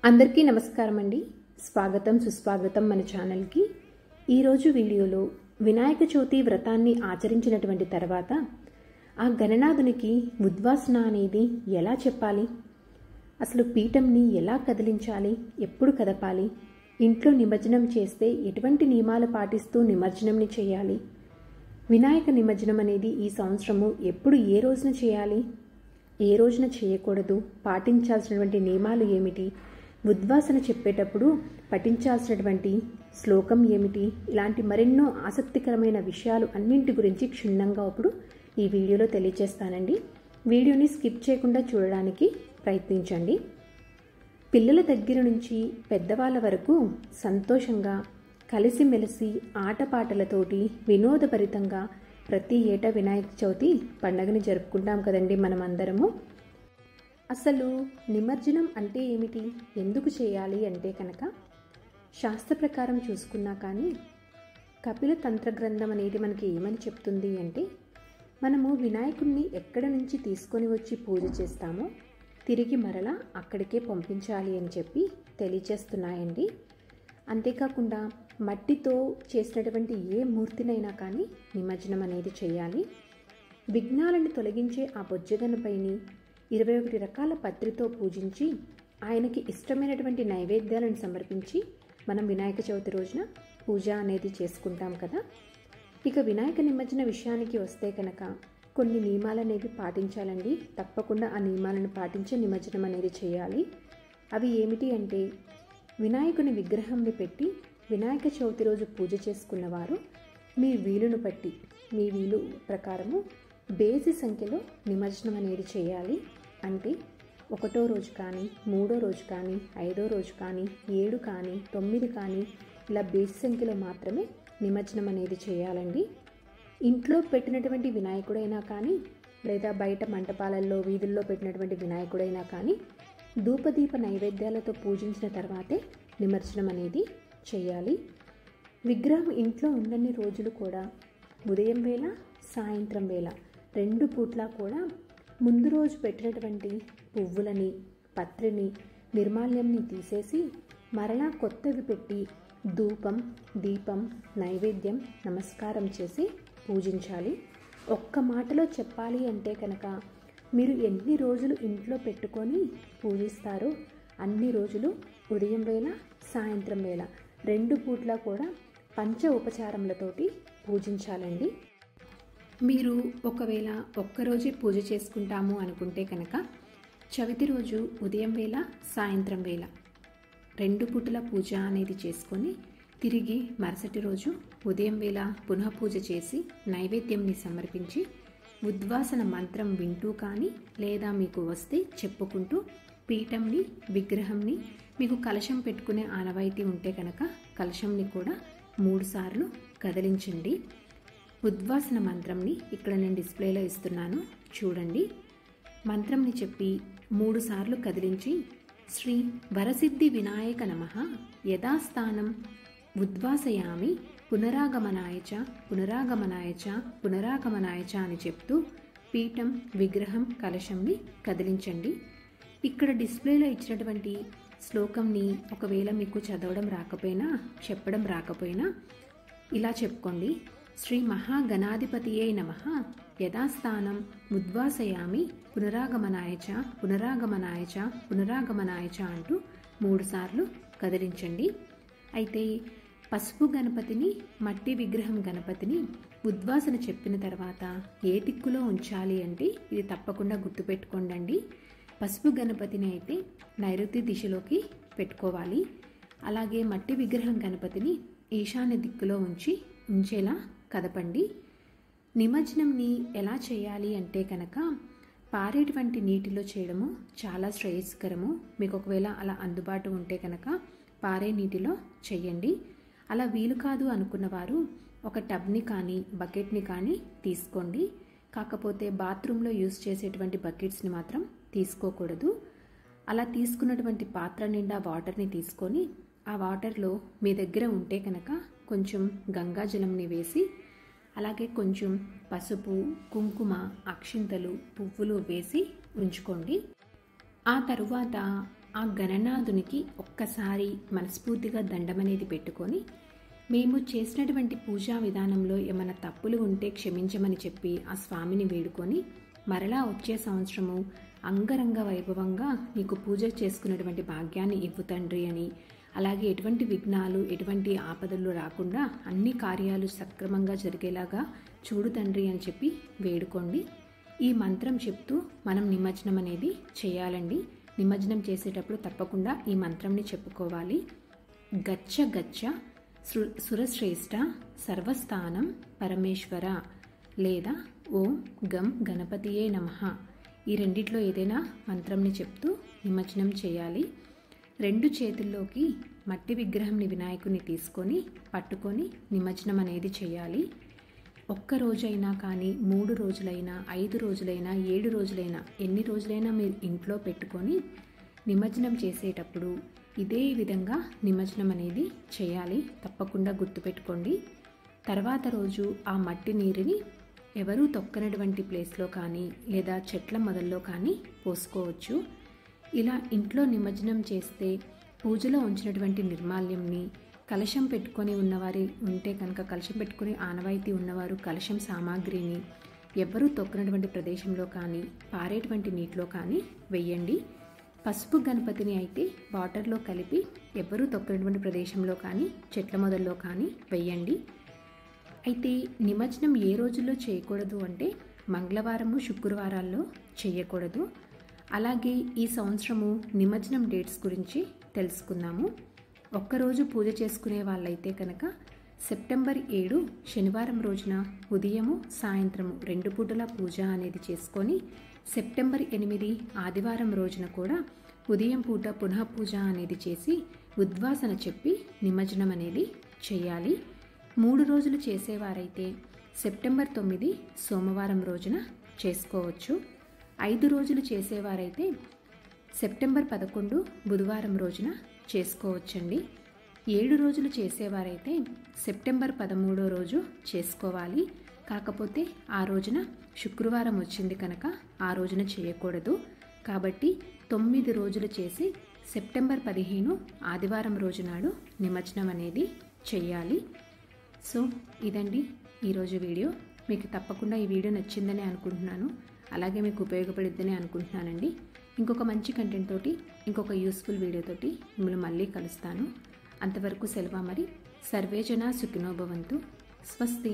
అందరికీ నమస్కారం అండి. స్వాగతం సుస్వాగతం మన ఛానల్కి. ఈరోజు వీడియోలో వినాయక చవితి వ్రతాన్ని ఆచరించినటువంటి తర్వాత ఆ గణనాథునికి ఉద్వాసన అనేది ఎలా చెప్పాలి, అసలు పీఠంని ఎలా కదిలించాలి, ఎప్పుడు కదపాలి, ఇంట్లో నిమజ్జనం చేస్తే ఎటువంటి నియమాలు పాటిస్తూ నిమజ్జనంని చేయాలి, వినాయక నిమజ్జనం అనేది ఈ సంవత్సరము ఎప్పుడు ఏ రోజున చేయాలి, ఏ రోజున చేయకూడదు, పాటించాల్సినటువంటి నియమాలు ఏమిటి, ఉద్వాసన చెప్పేటప్పుడు పఠించాల్సినటువంటి శ్లోకం ఏమిటి, ఇలాంటి మరెన్నో ఆసక్తికరమైన విషయాలు అన్నింటి గురించి క్షుణ్ణంగా ఇప్పుడు ఈ వీడియోలో తెలియజేస్తానండి. వీడియోని స్కిప్ చేయకుండా చూడడానికి ప్రయత్నించండి. పిల్లల దగ్గర నుంచి పెద్దవాళ్ళ వరకు సంతోషంగా కలిసిమెలిసి ఆటపాటలతోటి వినోదభరితంగా ప్రతి ఏటా వినాయక చవితి పండుగని జరుపుకుంటాం కదండి మనం అందరము. అసలు నిమజ్జనం అంటే ఏమిటి, ఎందుకు చేయాలి అంటే కనుక శాస్త్ర ప్రకారం చూసుకున్నా కానీ కపిల తంత్ర గ్రంథం అనేది మనకి ఏమని చెప్తుంది అంటే, మనము వినాయకుడిని ఎక్కడ నుంచి తీసుకొని వచ్చి పూజ చేస్తామో తిరిగి మరలా అక్కడికే పంపించాలి అని చెప్పి తెలియజేస్తున్నాయండి. అంతేకాకుండా మట్టితో చేసినటువంటి ఏ మూర్తినైనా కానీ నిమజ్జనం అనేది చేయాలి. విఘ్నాలను తొలగించే ఆ బొజ్జగనపైని 21 రకాల పత్రితో పూజించి ఆయనకి ఇష్టమైనటువంటి నైవేద్యాలను సమర్పించి మనం వినాయక చవితి రోజున పూజ అనేది చేసుకుంటాం కదా. ఇక వినాయక నిమజ్జన విషయానికి వస్తే కనుక కొన్ని నియమాలు అనేవి పాటించాలండి. తప్పకుండా ఆ నియమాలను పాటించే నిమజ్జనం అనేది చేయాలి. అవి ఏమిటి అంటే, వినాయకుని విగ్రహంని పెట్టి వినాయక చవితి రోజు పూజ చేసుకున్నవారు మీ వీలును బట్టి మీ వీలు ప్రకారము బేసి సంఖ్యలో నిమజ్జనం అనేది చేయాలి. అంటే 1వ రోజు కానీ, 3వ రోజు కానీ, 5వ రోజు కానీ, 7 కానీ, 9 కానీ ఇలా బేసి సంఖ్యలో మాత్రమే నిమజ్జనం అనేది చేయాలండి. ఇంట్లో పెట్టినటువంటి వినాయకుడైనా కానీ, లేదా బయట మంటపాలల్లో వీధుల్లో పెట్టినటువంటి వినాయకుడైనా కానీ ధూపదీప నైవేద్యాలతో పూజించిన తర్వాతే నిమజ్జనం అనేది చేయాలి. విగ్రహం ఇంట్లో ఉన్నన్ని రోజులు కూడా ఉదయం వేళ, సాయంత్రం వేళ 2 పూట్ల కూడా ముందు రోజు పెట్టినటువంటి పువ్వులని, పత్రిని, నిర్మాల్యంని తీసేసి మరలా కొత్తవి పెట్టి ధూపం, దీపం, నైవేద్యం, నమస్కారం చేసి పూజించాలి. ఒక్క మాటలో చెప్పాలి అంటే కనుక మీరు ఎన్ని రోజులు ఇంట్లో పెట్టుకొని పూజిస్తారో అన్ని రోజులు ఉదయం వేళ, సాయంత్రం వేళ 2 పూట్ల కూడా పంచ ఉపచారములతోటి పూజించాలండి. మీరు ఒకవేళ ఒక్కరోజే పూజ చేసుకుంటాము అనుకుంటే కనుక చవితి రోజు ఉదయం వేళ, సాయంత్రం వేళ 2 పూటల పూజ అనేది చేసుకొని తిరిగి మరుసటి రోజు ఉదయం వేళ పునః పూజ చేసి నైవేద్యంని సమర్పించి ఉద్వాసన మంత్రం వింటూ కానీ లేదా మీకు వస్తే చెప్పుకుంటూ పీఠంని, విగ్రహంని, మీకు కలశం పెట్టుకునే ఆనవాయితీ ఉంటే కనుక కలశంని కూడా 3 సార్లు కదిలించండి. ఉద్వాసన మంత్రంని ఇక్కడ నేను డిస్ప్లేలో ఇస్తున్నాను, చూడండి. మంత్రంని చెప్పి 3 సార్లు కదిలించి శ్రీ వరసిద్ధి వినాయక నమః యథాస్థానం ఉద్వాసయామి పునరాగమనాయ చ పునరాగమనాయ చ పునరాగమనాయ చ అని చెప్తూ పీఠం, విగ్రహం, కలశంని కదిలించండి. ఇక్కడ డిస్ప్లేలో ఇచ్చినటువంటి శ్లోకంని ఒకవేళ మీకు చదవడం రాకపోయినా, చెప్పడం రాకపోయినా ఇలా చెప్పుకోండి. శ్రీ మహాగణాధిపతియే నమః యథాస్థానం ఉద్వాసయామి పునరాగమనాయ చ పునరాగమనాయ చ పునరాగమనాయ చ అంటూ 3 సార్లు కదిలించండి. అయితే పసుపు గణపతిని, మట్టి విగ్రహం గణపతిని ఉద్వాసన చెప్పిన తర్వాత ఏ దిక్కులో ఉంచాలి అంటే ఇది తప్పకుండా గుర్తుపెట్టుకోండి. పసుపు గణపతిని అయితే నైరుతి దిశలోకి పెట్టుకోవాలి. అలాగే మట్టి విగ్రహం గణపతిని ఈశాన్య దిక్కులో ఉంచేలా కదపండి. నిమజ్జనంని ఎలా చేయాలి అంటే కనుక పారేటువంటి నీటిలో చేయడము చాలా శ్రేయస్కరము. మీకు ఒకవేళ అలా అందుబాటు ఉంటే కనుక పారే నీటిలో చేయండి. అలా వీలు కాదు అనుకున్నవారు ఒక టబ్ని కానీ, బకెట్ని కానీ తీసుకోండి. కాకపోతే బాత్రూంలో యూజ్ చేసేటువంటి బకెట్స్ని మాత్రం తీసుకోకూడదు. అలా తీసుకున్నటువంటి పాత్ర నిండా వాటర్ని తీసుకొని ఆ వాటర్లో మీ దగ్గర ఉంటే కనుక కొంచెం గంగాజలంని వేసి, అలాగే కొంచెం పసుపు, కుంకుమ, అక్షింతలు, పువ్వులు వేసి ఉంచుకోండి. ఆ తరువాత ఆ గణనాథునికి ఒక్కసారి మనస్ఫూర్తిగా దండం అనేది పెట్టుకొని మేము చేసినటువంటి పూజా విధానంలో ఏమైనా తప్పులు ఉంటే క్షమించమని చెప్పి ఆ స్వామిని వేడుకొని మరలా వచ్చే సంవత్సరము అంగరంగ వైభవంగా నీకు పూజ చేసుకున్నటువంటి భాగ్యాన్ని ఇవ్వు తండ్రి అని, అలాగే ఎటువంటి విఘ్నాలు ఎటువంటి ఆపదలు రాకుండా అన్ని కార్యాలు సక్రమంగా జరిగేలాగా చూడు తండ్రి అని చెప్పి వేడుకోండి. ఈ మంత్రం చెప్తూ మనం నిమజ్జనం అనేది చేయాలండి. నిమజ్జనం చేసేటప్పుడు తప్పకుండా ఈ మంత్రంని చెప్పుకోవాలి. గచ్చ గచ్చ సురశ్రేష్ఠ సర్వస్థానం పరమేశ్వర లేదా ఓం గం గణపతియే నమః. ఈ రెండిట్లో ఏదైనా మంత్రంని చెప్తూ నిమజ్జనం చేయాలి. 2 చేతుల్లోకి మట్టి విగ్రహంని వినాయకుని తీసుకొని పట్టుకొని నిమజ్జనం అనేది చేయాలి. ఒక్క రోజైనా కానీ 3 రోజులైనా 5 రోజులైనా 7 రోజులైనా ఎన్ని రోజులైనా మీరు ఇంట్లో పెట్టుకొని నిమజ్జనం చేసేటప్పుడు ఇదే విధంగా నిమజ్జనం అనేది చేయాలి. తప్పకుండా గుర్తుపెట్టుకోండి. తర్వాత రోజు ఆ మట్టి నీరుని ఎవరూ తొక్కనటువంటి ప్లేస్లో కానీ లేదా చెట్ల మొదల్లో కానీ పోసుకోవచ్చు. ఇలా ఇంట్లో నిమజ్జనం చేస్తే పూజలో ఉంచినటువంటి నిర్మాల్యంని కలశం పెట్టుకొని ఉన్నవారి ఉంటే కనుక కలశం పెట్టుకుని ఆనవాయితీ ఉన్నవారు కలశం సామాగ్రిని ఎవరూ తొక్కనటువంటి ప్రదేశంలో కానీ పారేటువంటి నీటిలో కానీ వెయ్యండి. పసుపు గణపతిని అయితే వాటర్లో కలిపి ఎవరూ తొక్కనటువంటి ప్రదేశంలో కానీ చెట్ల మొదల్లో కానీ వెయ్యండి. అయితే నిమజ్జనం ఏ రోజుల్లో చేయకూడదు అంటే మంగళవారము శుక్రవారాల్లో చేయకూడదు. అలాగే ఈ సంవత్సరము నిమజ్జనం డేట్స్ గురించి తెలుసుకుందాము. ఒక్కరోజు పూజ చేసుకునే వాళ్ళైతే కనుక సెప్టెంబర్ 7 శనివారం రోజున ఉదయము సాయంత్రము 2 పూటల పూజ అనేది చేసుకొని సెప్టెంబర్ 8 ఆదివారం రోజున కూడా ఉదయం పూట పునః పూజ అనేది చేసి ఉద్వాసన చెప్పి నిమజ్జనం అనేది చేయాలి. 3 రోజులు చేసేవారైతే సెప్టెంబర్ 9 సోమవారం రోజున చేసుకోవచ్చు. 5 రోజులు చేసేవారైతే సెప్టెంబర్ 11 బుధవారం రోజున చేసుకోవచ్చండి. 7 రోజులు చేసేవారైతే సెప్టెంబర్ 13 రోజు చేసుకోవాలి. కాకపోతే ఆ రోజున శుక్రవారం వచ్చింది కనుక ఆ రోజున చేయకూడదు. కాబట్టి 9 రోజులు చేసి సెప్టెంబర్ 15 ఆదివారం రోజు నాడు నిమజ్జనం అనేది చేయాలి. సో ఇదండి ఈరోజు వీడియో. మీకు తప్పకుండా ఈ వీడియో నచ్చిందని అనుకుంటున్నాను. అలాగే మీకు ఉపయోగపడిద్దని అనుకుంటున్నానండి. ఇంకొక మంచి కంటెంట్ తోటి ఇంకొక యూస్ఫుల్ వీడియోతోటి మిమ్మల్ని మళ్ళీ కలుస్తాను. అంతవరకు సెలవు. మరి సర్వే జనా సుఖినో భవంతు. స్వస్తి.